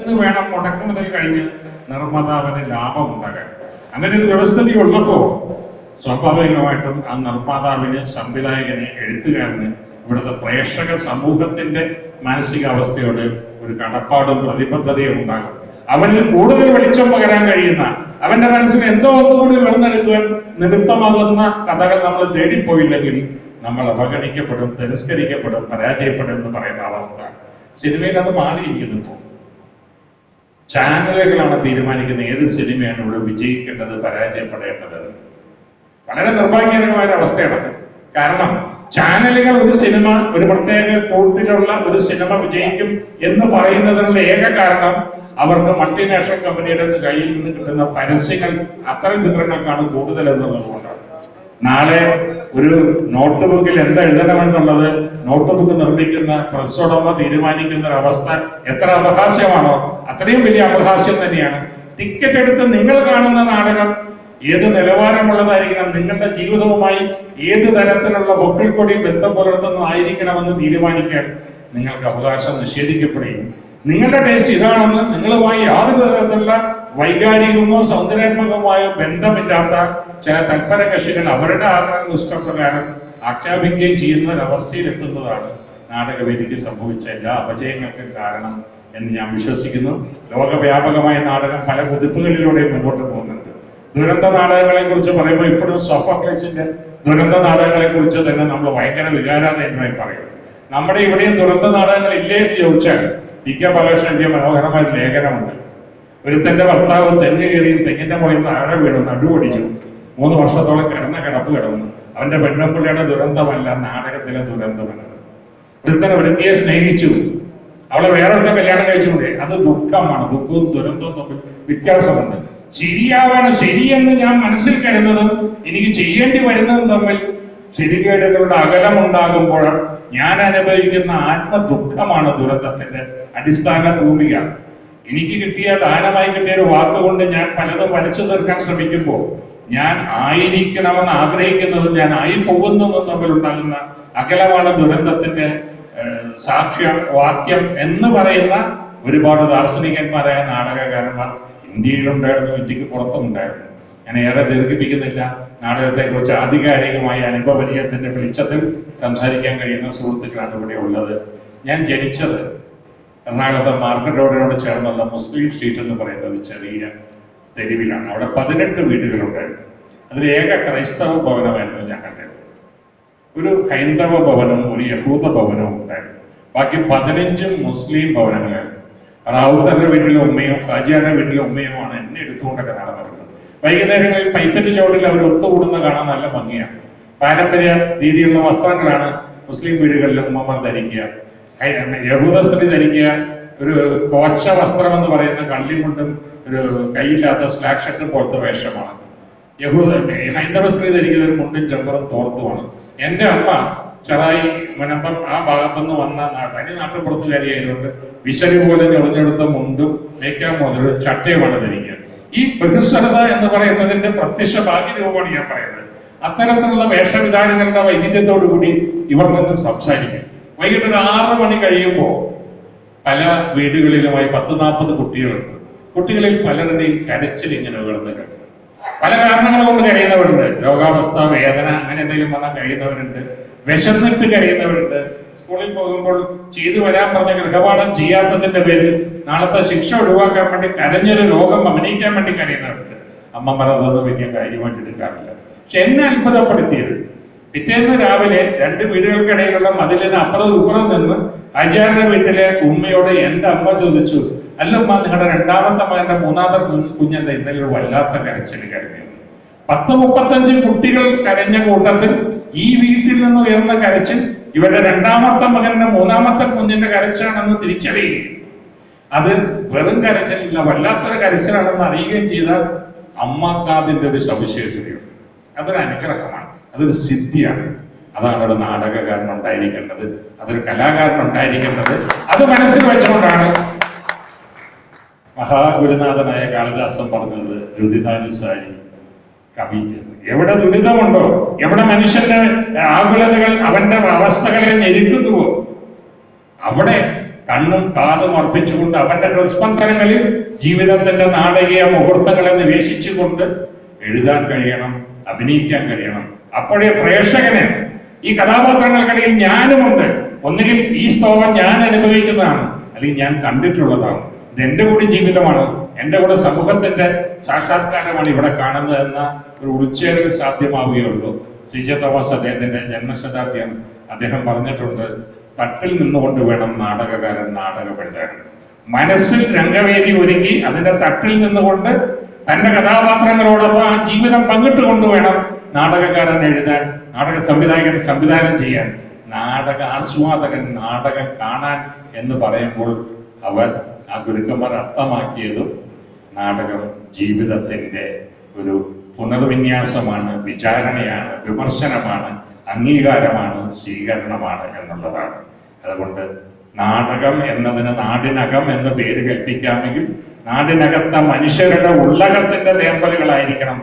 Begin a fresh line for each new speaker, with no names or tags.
എന്ന് വേണം മുടക്കുമുതൽ കഴിഞ്ഞ് നിർമ്മാതാവിന് ലാഭം ഉണ്ടാകാൻ. അങ്ങനെ ഒരു വ്യവസ്ഥിതി ഉള്ളപ്പോ സ്വാഭാവികമായിട്ടും ആ നിർമ്മാതാവിന്, സംവിധായകന്, എഴുത്തുകാരന്, ഇവിടുത്തെ പ്രേക്ഷക സമൂഹത്തിന്റെ മാനസികാവസ്ഥയോട് ഒരു കടപ്പാടും പ്രതിബദ്ധതയും ഉണ്ടാകും. അവനിൽ കൂടുതൽ വെളിച്ചം പകരാൻ കഴിയുന്ന, അവന്റെ മനസ്സിൽ എന്തോ ഒന്നുകൂടി ഉയർന്നെടുക്കുവാൻ നിമിത്തമാകുന്ന കഥകൾ നമ്മൾ തേടിപ്പോയില്ലെങ്കിൽ നമ്മൾ അവഗണിക്കപ്പെടും, തിരസ്കരിക്കപ്പെടും, പരാജയപ്പെടും എന്ന് പറയുന്ന അവസ്ഥ സിനിമയിൽ അത് മാറിയിരിക്കുന്നു. ഇപ്പോൾ ചാനലുകളാണ് തീരുമാനിക്കുന്നത് ഏത് സിനിമയാണ് ഇവിടെ വിജയിക്കേണ്ടത്, പരാജയപ്പെടേണ്ടത്. വളരെ നിർഭാഗ്യകരമായ അവസ്ഥയാണത്. കാരണം ചാനലുകൾ ഒരു സിനിമ, ഒരു പ്രത്യേക കൂട്ടിലുള്ള ഒരു സിനിമ വിജയിക്കും എന്ന് പറയുന്നതിനുള്ള ഏക കാരണം അവർക്ക് മൾട്ടിനാഷണൽ കമ്പനിയുടെ കയ്യിൽ നിന്ന് കിട്ടുന്ന പരസ്യങ്ങൾ അത്തരം ചിത്രങ്ങൾക്കാണ് കൂടുതൽ എന്നുള്ളത് കൊണ്ടാണ്. നാളെ ഒരു നോട്ട് ബുക്കിൽ എന്താ എഴുതണമെന്നുള്ളത് നോട്ട് ബുക്ക് നിർമ്മിക്കുന്ന പ്രസ് ഉടമ തീരുമാനിക്കുന്ന ഒരു അവസ്ഥ എത്ര അപഹാസ്യമാണോ അത്രയും വലിയ അപഹാസ്യം തന്നെയാണ്. ടിക്കറ്റ് എടുത്ത് നിങ്ങൾ കാണുന്ന നാടകം ഏത് നിലവാരമുള്ളതായിരിക്കണം, നിങ്ങളുടെ ജീവിതവുമായി ഏത് തരത്തിലുള്ള പൊക്കിൽ കൊടി ബന്ധം പുലർത്തുന്നതായിരിക്കണമെന്ന് തീരുമാനിക്കാൻ നിങ്ങൾക്ക് അവകാശം നിഷേധിക്കപ്പെടുകയും നിങ്ങളുടെ ടേസ്റ്റ് ഇതാണെന്ന് നിങ്ങളുമായി യാതൊരു തരത്തിലുള്ള വൈകാരികമോ സൗന്ദര്യാത്മകമായോ ബന്ധമില്ലാത്ത ചില തൽപര കക്ഷികൾ അവരുടെ ആഗ്രഹനിഷ്ഠപ്രകാരം ആക്ഷേപിക്കുകയും ചെയ്യുന്ന ഒരവസ്ഥയിൽ എത്തുന്നതാണ് നാടകവേദിക്ക് സംഭവിച്ച എല്ലാ അപജയങ്ങൾക്കും കാരണം എന്ന് ഞാൻ വിശ്വസിക്കുന്നു. ലോകവ്യാപകമായ നാടകം പല കുതിപ്പുകളിലൂടെയും മുന്നോട്ട് പോകുന്നുണ്ട്. ദുരന്ത നാടകങ്ങളെ കുറിച്ച് പറയുമ്പോൾ ഇപ്പോഴും സോഫോക്ലീസിന്റെ ദുരന്ത നാടകങ്ങളെ കുറിച്ച് തന്നെ നമ്മൾ ഭയങ്കര വികാരാധീനമായി പറയും. നമ്മുടെ ഇവിടെയും ദുരന്ത നാടകങ്ങൾ ഇല്ലേ എന്ന് ചോദിച്ചാൽ പി.കെ. ബാലകൃഷ്ണൻ എഴുതിയ മനോഹരമായ ഒരു ലേഖനമുണ്ട്. ഒരുത്തന്റെ ഭർത്താവ് തെങ്ങ് കയറിയും തെങ്ങിന്റെ മുകളിൽ താഴെ വീണു, നടുവൊടിച്ചു, 3 വർഷത്തോളം കിടപ്പ് കിടന്നു. അവന്റെ പെണ്ണുപിള്ളയുടെ ദുരന്തമല്ല, നാടകത്തിലെ ദുരന്തമല്ല. ഒരുത്തനെ ഒരുത്തിയെ സ്നേഹിച്ചു, അവളെ വേറൊരുത്ത കല്യാണം കഴിച്ചുകൊണ്ട്, അത് ദുഃഖമാണ്. ദുഃഖവും ദുരന്തവും തമ്മിൽ വ്യത്യാസമുണ്ട്. ശരിയാവാണ്, ശരിയെന്ന് ഞാൻ മനസ്സിൽ കരുതുന്നതും എനിക്ക് ചെയ്യേണ്ടി വരുന്നതും തമ്മിൽ ശരികേടുകളുടെ അകലമുണ്ടാകുമ്പോൾ ഞാൻ അനുഭവിക്കുന്ന ആത്മദുഃഖമാണ് ദുരന്തത്തിന്റെ അടിസ്ഥാന ഭൂമിക. എനിക്ക് കിട്ടിയ ദാനമായി കിട്ടിയ ഒരു വാക്കുകൊണ്ട് ഞാൻ പലതും വലിച്ചു തീർക്കാൻ ശ്രമിക്കുമ്പോൾ ഞാൻ ആയിരിക്കണമെന്ന് ആഗ്രഹിക്കുന്നതും ഞാൻ ആയി പോകുന്നതും തമ്മിലുണ്ടാകുന്ന അകലമാണ് ദുരന്തത്തിന്റെ സാക്ഷ്യവാക്യം എന്ന് പറയുന്ന ഒരുപാട് ദാർശനികന്മാരായ നാടകകാരന്മാർ ഇന്ത്യയിലുണ്ടായിരുന്നു, ഇന്ത്യക്ക് പുറത്തുമുണ്ടായിരുന്നു. ഞാൻ ഏറെ ദീർഘിപ്പിക്കുന്നില്ല. നാടകത്തെക്കുറിച്ച് ആധികാരികമായ അനുഭവപരിചയത്തിന്റെ വെളിച്ചത്തിൽ സംസാരിക്കാൻ കഴിയുന്ന സുഹൃത്തുക്കളാണ് ഇവിടെ ഉള്ളത്. ഞാൻ ജനിച്ചത് എറണാകുളത്തെ മാർക്കറ്റ് റോഡിനോട് ചേർന്നുള്ള മുസ്ലിം സ്ട്രീറ്റ് എന്ന് പറയുന്ന ഒരു ചെറിയ തെരുവിലാണ്. അവിടെ 18 വീടുകളുണ്ടായിരുന്നു. അതിൽ ഏക ക്രൈസ്തവ ഭവനമായിരുന്നു ഞാൻ കണ്ടത്. ഒരു ഹൈന്ദവ ഭവനവും ഒരു യഹൂദ ഭവനവും ഉണ്ടായിരുന്നു. ബാക്കി 15 മുസ്ലിം ഭവനങ്ങളായിരുന്നു. റാവുത്തറിന്റെ വീട്ടിലെ ഉമ്മയും ഹാജിയാരുടെ വീട്ടിലെ ഉമ്മയുമാണ് എന്നെ എടുത്തുകൊണ്ടൊക്കെ നടന്നിട്ടുള്ളത്. വൈകുന്നേരങ്ങളിൽ പൈപ്പറ്റ് ചോട്ടിൽ അവർ ഒത്തുകൂടുന്ന കാണാൻ നല്ല ഭംഗിയാണ്. പാരമ്പര്യ രീതിയിലുള്ള വസ്ത്രങ്ങളാണ് മുസ്ലിം വീടുകളിൽ ഉമ്മമാർ ധരിക്കുക. യഹൂദ സ്ത്രീ ധരിക്കുക ഒരു കോച്ച വസ്ത്രം എന്ന് പറയുന്ന കള്ളിമുണ്ടും ഒരു കൈയില്ലാത്ത സ്ലാക്ക് ഷർട്ടും പോലത്തെ വേഷമാണ്. ഹൈന്ദവ സ്ത്രീ ധരിക്കുന്ന ഒരു മുണ്ടും ചെമ്പറും തോർത്തുമാണ്. എന്റെ അമ്മ ചെറായി മുനമ്പം ആ ഭാഗത്തുനിന്ന് വന്ന തനി നാട്ടുപുറത്തുകാരിയായതുകൊണ്ട് വിശരി പോലെ ഞൊളിഞ്ഞെടുത്ത മുണ്ടും മേക്കാൻ മുതൽ ചട്ടയുമാണ് ധരിക്കുക. ഈ ബഹിസ്വരത എന്ന് പറയുന്നതിന്റെ പ്രത്യക്ഷ ഭാഗ്യരൂപമാണ് ഞാൻ പറയുന്നത്. അത്തരത്തിലുള്ള വേഷവിധാനങ്ങളുടെ വൈവിധ്യത്തോടു കൂടി ഇവർ നിന്ന് സംസാരിക്കും. വൈകിട്ട് ഒരു 6 മണി കഴിയുമ്പോൾ പല വീടുകളിലുമായി 10-40 കുട്ടികളുണ്ട്. കുട്ടികളിൽ പലരുടെയും കരച്ചിൽ ഇങ്ങനെ ഉയർന്നു കേൾക്കും. പല കാരണങ്ങൾ കൊണ്ട് കരയുന്നവരുണ്ട്. രോഗാവസ്ഥ, വേദന, അങ്ങനെ എന്തെങ്കിലും വന്നാൽ കരയുന്നവരുണ്ട്. വിശന്നിട്ട് കരയുന്നവരുണ്ട്. സ്കൂളിൽ പോകുമ്പോൾ ചെയ്തു വരാൻ പറഞ്ഞ ഗൃഹപാഠം ചെയ്യാത്തതിന്റെ പേരിൽ നാളത്തെ ശിക്ഷ ഒഴിവാക്കാൻ വേണ്ടി കരഞ്ഞൊരു ലോകം അഭിനയിക്കാൻ വേണ്ടി കരയുന്നവരുണ്ട്. അമ്മമാർ അതൊന്നും വലിയ കാര്യമായിട്ട് എടുക്കാറില്ല. പക്ഷെ എന്നെ അത്ഭുതപ്പെടുത്തിയത് പിറ്റേന്ന് രാവിലെ 2 വീടുകൾക്കിടയിലുള്ള മതിലിന് അപ്പുറം ഇപ്പുറം നിന്ന് ആചാര്യ വീട്ടിലെ ഉമ്മയോട് എന്റെ അമ്മ ചോദിച്ചു, അല്ലമ്മ, നിങ്ങളുടെ 2ാമത്തെ മകന്റെ 3ാമത്തെ കുഞ്ഞന്റെ ഇന്നലെ ഒരു വല്ലാത്ത കരച്ചിൽ കരഞ്ഞു. 10-35 കുട്ടികൾ കരഞ്ഞ കൂട്ടത്തിൽ ഈ വീട്ടിൽ നിന്ന് ഉയർന്ന കരച്ചിൽ ഇവരുടെ 2ാമത്തെ മകന്റെ 3ാമത്തെ കുഞ്ഞിന്റെ കരച്ചാണെന്ന് തിരിച്ചറിയുകയും അത് വെറും കരച്ചിലില്ല, വല്ലാത്തൊരു കരച്ചിലാണെന്ന് അറിയുകയും ചെയ്താൽ അമ്മക്ക് അതിന്റെ ഒരു സവിശേഷതയുണ്ട്. അതൊരു അനുഗ്രഹമാണ്, അതൊരു സിദ്ധിയാണ്. അതാണ് ഒരു നാടകകാരൻ ഉണ്ടായിരിക്കേണ്ടത്, അതൊരു കലാകാരൻ ഉണ്ടായിരിക്കേണ്ടത്. അത് മനസ്സിൽ വെച്ചുകൊണ്ടാണ് മഹാഗുരുനാഥനായ കാളിദാസൻ പറഞ്ഞത് രുദിതാനുസാരി കവി. എവിടെ ദുരിതമുണ്ടോ, എവിടെ മനുഷ്യന്റെ ആകുലതകൾ അവന്റെ അവസ്ഥകളെ ഞെരുക്കുന്നുവോ അവിടെ കണ്ണും കാതും അർപ്പിച്ചുകൊണ്ട് അവന്റെ ഹൃസ്പന്ദനങ്ങളിൽ ജീവിതത്തിന്റെ നാടകീയ മുഹൂർത്തങ്ങളെ നിവേശിച്ചുകൊണ്ട് എഴുതാൻ കഴിയണം, അഭിനയിക്കാൻ കഴിയണം. അപ്പോഴേ പ്രേക്ഷകന് ഈ കഥാപാത്രങ്ങൾക്കിടയിൽ ഞാനുമുണ്ട്. ഒന്നുകിൽ ഈ സ്തോമം ഞാൻ അനുഭവിക്കുന്നതാണ്, അല്ലെങ്കിൽ ഞാൻ കണ്ടിട്ടുള്ളതാണ്. ഇത് എന്റെ കൂടി ജീവിതമാണ്, എന്റെ കൂടെ സമൂഹത്തിന്റെ സാക്ഷാത്കാരമാണ് ഇവിടെ കാണുന്നത് എന്ന ഒരു ഉൾച്ചേരൽ സാധ്യമാവുകയുള്ളൂ. CJ തോമസ് അദ്ദേഹത്തിന്റെ ജന്മശതാബ്ദിയാണ്. അദ്ദേഹം പറഞ്ഞിട്ടുണ്ട്, തട്ടിൽ നിന്നുകൊണ്ട് വേണം നാടകകാരൻ നാടകം എഴുതാൻ. മനസ്സിൽ രംഗവേദി ഒരുക്കി അതിന്റെ തട്ടിൽ നിന്നുകൊണ്ട് തന്റെ കഥാപാത്രങ്ങളോടൊപ്പം ആ ജീവിതം പങ്കിട്ടുകൊണ്ട് വേണം നാടകകാരൻ എഴുതാൻ, നാടക സംവിധായകൻ സംവിധാനം ചെയ്യാൻ, നാടക ആസ്വാദകൻ നാടകം കാണാൻ എന്ന് പറയുമ്പോൾ അവർ ആ ഗുരുക്കന്മാർ അർത്ഥമാക്കിയതും നാടകം ജീവിതത്തിന്റെ ഒരു പുനർവിന്യാസമാണ്, വിചാരണയാണ്, വിമർശനമാണ്, അംഗീകാരമാണ്, സ്വീകരണമാണ് എന്നുള്ളതാണ്. അതുകൊണ്ട് നാടകം എന്നതിന് നാടിനകം എന്ന് പേര് കൽപ്പിക്കാമെങ്കിൽ നാടിനകത്ത മനുഷ്യരുടെ ഉള്ളകത്തിന്റെ തേമ്പലുകളായിരിക്കണം